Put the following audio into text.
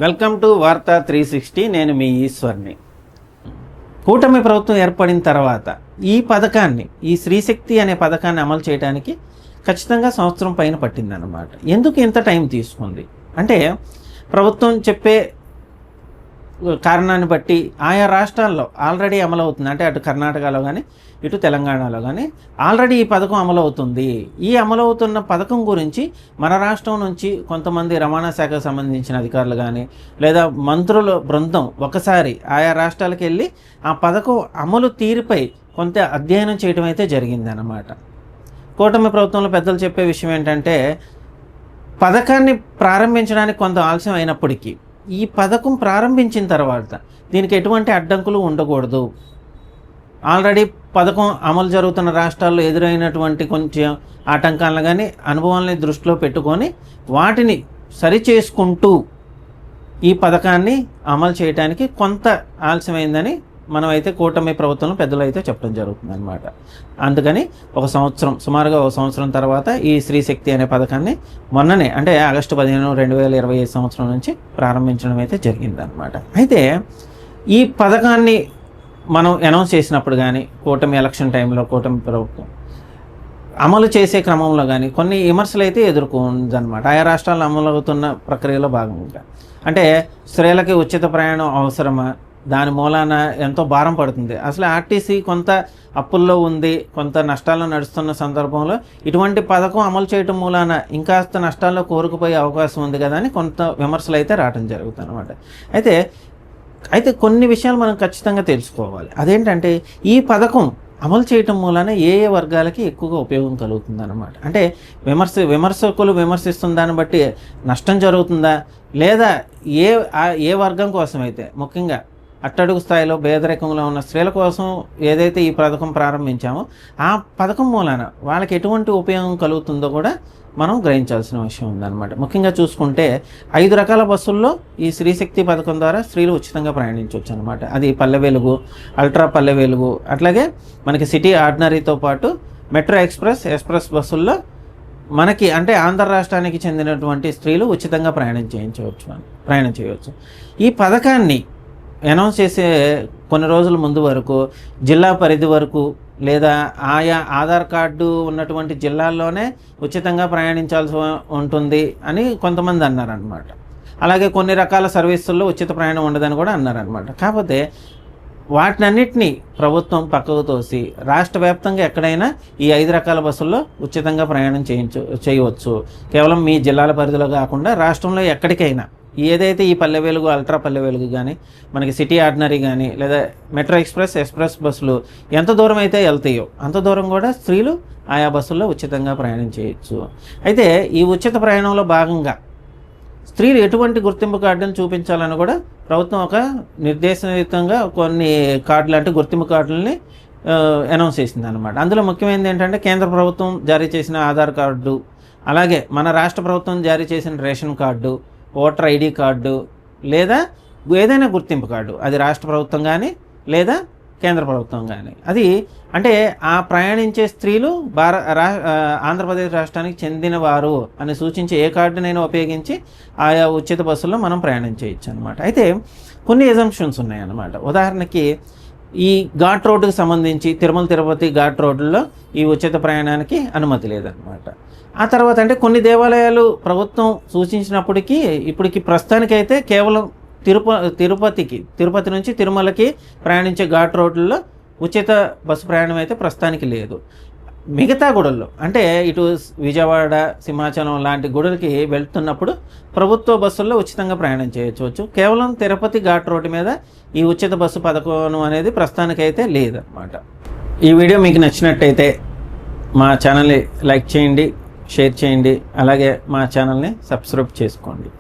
Welcome to వార్తా 360. నేను మీ ఈశ్వర్ని. కూటమి ప్రభుత్వం ఏర్పడిన తర్వాత ఈ పథకాన్ని, ఈ స్త్రీశక్తి అనే పథకాన్ని అమలు చేయడానికి ఖచ్చితంగా సంవత్సరం పైన పట్టిందన్నమాట. ఎందుకు ఇంత టైం తీసుకుంది అంటే, ప్రభుత్వం చెప్పే కారణాన్ని బట్టి ఆయా రాష్ట్రాల్లో ఆల్రెడీ అమలవుతుంది. అంటే అటు కర్ణాటకలో కానీ ఇటు తెలంగాణలో కానీ ఆల్రెడీ ఈ పథకం అమలవుతుంది. ఈ అమలవుతున్న పథకం గురించి మన రాష్ట్రం నుంచి కొంతమంది రవాణా శాఖకు సంబంధించిన అధికారులు కానీ లేదా మంత్రుల బృందం ఒకసారి ఆయా రాష్ట్రాలకు వెళ్ళి ఆ పథకం అమలు తీరుపై కొంత అధ్యయనం చేయడం అయితే జరిగిందన్నమాట. కూటమి ప్రభుత్వంలో పెద్దలు చెప్పే విషయం ఏంటంటే, పథకాన్ని ప్రారంభించడానికి కొంత ఆలస్యం అయినప్పటికీ ఈ పథకం ప్రారంభించిన తర్వాత దీనికి ఎటువంటి అడ్డంకులు ఉండకూడదు. ఆల్రెడీ పథకం అమలు జరుగుతున్న రాష్ట్రాల్లో ఎదురైనటువంటి కొంచెం ఆటంకాలను కానీ అనుభవాలని దృష్టిలో పెట్టుకొని వాటిని సరిచేసుకుంటూ ఈ పథకాన్ని అమలు చేయడానికి కొంత ఆలస్యమైందని మనం అయితే కూటమి ప్రభుత్వంలో పెద్దలు అయితే చెప్పడం జరుగుతుంది అనమాట. అందుకని సుమారుగా ఒక సంవత్సరం తర్వాత ఈ స్త్రీశక్తి అనే పథకాన్ని మొన్ననే అంటే ఆగస్టు 15, 2025 సంవత్సరం నుంచి ప్రారంభించడం అయితే జరిగిందనమాట. అయితే ఈ పథకాన్ని మనం అనౌన్స్ చేసినప్పుడు కానీ కూటమి ఎలక్షన్ టైంలో కూటమి ప్రభుత్వం అమలు చేసే క్రమంలో కానీ కొన్ని విమర్శలు అయితే ఎదుర్కొందనమాట. ఆయా రాష్ట్రాల్లో అమలవుతున్న ప్రక్రియలో భాగంగా అంటే స్త్రీలకి ఉచిత ప్రయాణం అవసరమా, దాని మూలాన ఎంతో భారం పడుతుంది. అసలు ఆర్టీసీ కొంత అప్పుల్లో ఉంది, కొంత నష్టాల్లో నడుస్తున్న సందర్భంలో ఇటువంటి పథకం అమలు చేయటం మూలాన ఇంకాస్త నష్టాల్లో కోరుకుపోయే అవకాశం ఉంది కదా అని కొంత విమర్శలు అయితే రావడం జరుగుతుంది అనమాట. అయితే కొన్ని విషయాలు మనం ఖచ్చితంగా తెలుసుకోవాలి. అదేంటంటే, ఈ పథకం అమలు చేయటం మూలాన ఏ వర్గాలకి ఎక్కువగా ఉపయోగం కలుగుతుంది అన్నమాట. అంటే విమర్శకులు విమర్శిస్తున్న దాన్ని బట్టి నష్టం జరుగుతుందా, లేదా ఏ వర్గం కోసం అయితే ముఖ్యంగా అట్టడుగు స్థాయిలో పేదరికంలో ఉన్న స్త్రీల కోసం ఏదైతే ఈ పథకం ప్రారంభించామో ఆ పథకం మూలాన వాళ్ళకి ఎటువంటి ఉపయోగం కలుగుతుందో కూడా మనం గ్రహించాల్సిన విషయం ఉందన్నమాట. ముఖ్యంగా చూసుకుంటే 5 రకాల బస్సుల్లో ఈ స్త్రీశక్తి పథకం ద్వారా స్త్రీలు ఉచితంగా ప్రయాణించవచ్చు అనమాట. అది పల్లె వెలుగు, అల్ట్రా పల్లె వెలుగు, అట్లాగే మనకి సిటీ ఆర్డినరీతో పాటు మెట్రో ఎక్స్ప్రెస్ బస్సుల్లో మనకి అంటే ఆంధ్ర రాష్ట్రానికి చెందినటువంటి స్త్రీలు ఉచితంగా ప్రయాణం చేయవచ్చు. ఈ పథకాన్ని అనౌన్స్ చేసే కొన్ని రోజుల ముందు వరకు జిల్లా పరిధి వరకు లేదా ఆయా ఆధార్ కార్డు ఉన్నటువంటి జిల్లాల్లోనే ఉచితంగా ప్రయాణించాల్సి ఉంటుంది అని కొంతమంది అన్నారనమాట. అలాగే కొన్ని రకాల సర్వీసుల్లో ఉచిత ప్రయాణం ఉండదని కూడా అన్నారనమాట. కాకపోతే వాటినన్నిటినీ ప్రభుత్వం పక్కకు తోసి రాష్ట్ర వ్యాప్తంగా ఎక్కడైనా ఈ 5 రకాల బస్సుల్లో ఉచితంగా ప్రయాణం చేయవచ్చు. కేవలం మీ జిల్లాల పరిధిలో కాకుండా రాష్ట్రంలో ఎక్కడికైనా ఏదైతే ఈ పల్లె వెలుగు, అల్ట్రా పల్లె వెలుగు కానీ మనకి సిటీ ఆర్డినరీ కానీ లేదా మెట్రో ఎక్స్ప్రెస్ బస్సులు ఎంత దూరం అయితే వెళ్తాయో అంత దూరం కూడా స్త్రీలు ఆయా బస్సుల్లో ఉచితంగా ప్రయాణం చేయొచ్చు. అయితే ఈ ఉచిత ప్రయాణంలో భాగంగా స్త్రీలు ఎటువంటి గుర్తింపు కార్డును చూపించాలని కూడా ప్రభుత్వం ఒక నిర్దేశితంగా కొన్ని కార్డులు అంటే గుర్తింపు కార్డులని అనౌన్స్ చేసింది అనమాట. అందులో ముఖ్యమైనది ఏంటంటే, కేంద్ర ప్రభుత్వం జారీ చేసిన ఆధార్ కార్డు, అలాగే మన రాష్ట్ర ప్రభుత్వం జారీ చేసిన ration card, voter ID card లేదా ఏదైనా గుర్తింపు కార్డు, అది రాష్ట్ర ప్రభుత్వం కానీ లేదా కేంద్ర ప్రభుత్వం కానీ, అది అంటే ఆ ప్రయాణించే స్త్రీలు ఆంధ్రప్రదేశ్ రాష్ట్రానికి చెందినవారు అని సూచించే ఏ కార్డునైనా ఉపయోగించి ఆయా ఉచిత బస్సుల్లో మనం ప్రయాణం చేయొచ్చు అనమాట. అయితే కొన్ని ఎజంప్షన్స్ ఉన్నాయన్నమాట. ఉదాహరణకి ఈ ఘాట్ రోడ్డుకు సంబంధించి తిరుపతి ఘాట్ రోడ్డుల్లో ఈ ఉచిత ప్రయాణానికి అనుమతి లేదనమాట. ఆ తర్వాత అంటే కొన్ని దేవాలయాలు ప్రభుత్వం సూచించినప్పటికీ ఇప్పటికి ప్రస్తుతానికైతే కేవలం తిరుపతి నుంచి తిరుమలకి ప్రయాణించే ఘాట్ రోడ్లలో ఉచిత బస్సు ప్రయాణం అయితే ప్రస్తుతానికి లేదు. మిగతా గుడుల్లో అంటే ఇటు విజయవాడ, సింహాచలం లాంటి గుడులకి వెళ్తున్నప్పుడు ప్రభుత్వ బస్సుల్లో ఉచితంగా ప్రయాణం చేయవచ్చు. కేవలం తిరుపతి ఘాట్ రోడ్డు మీద ఈ ఉచిత బస్సు పథకం అనేది ప్రస్తుతానికైతే లేదన్నమాట. ఈ వీడియో మీకు నచ్చినట్టయితే మా ఛానల్ని లైక్ చేయండి, షేర్ చేయండి, అలాగే మా ఛానల్ని సబ్స్క్రైబ్ చేసుకోండి.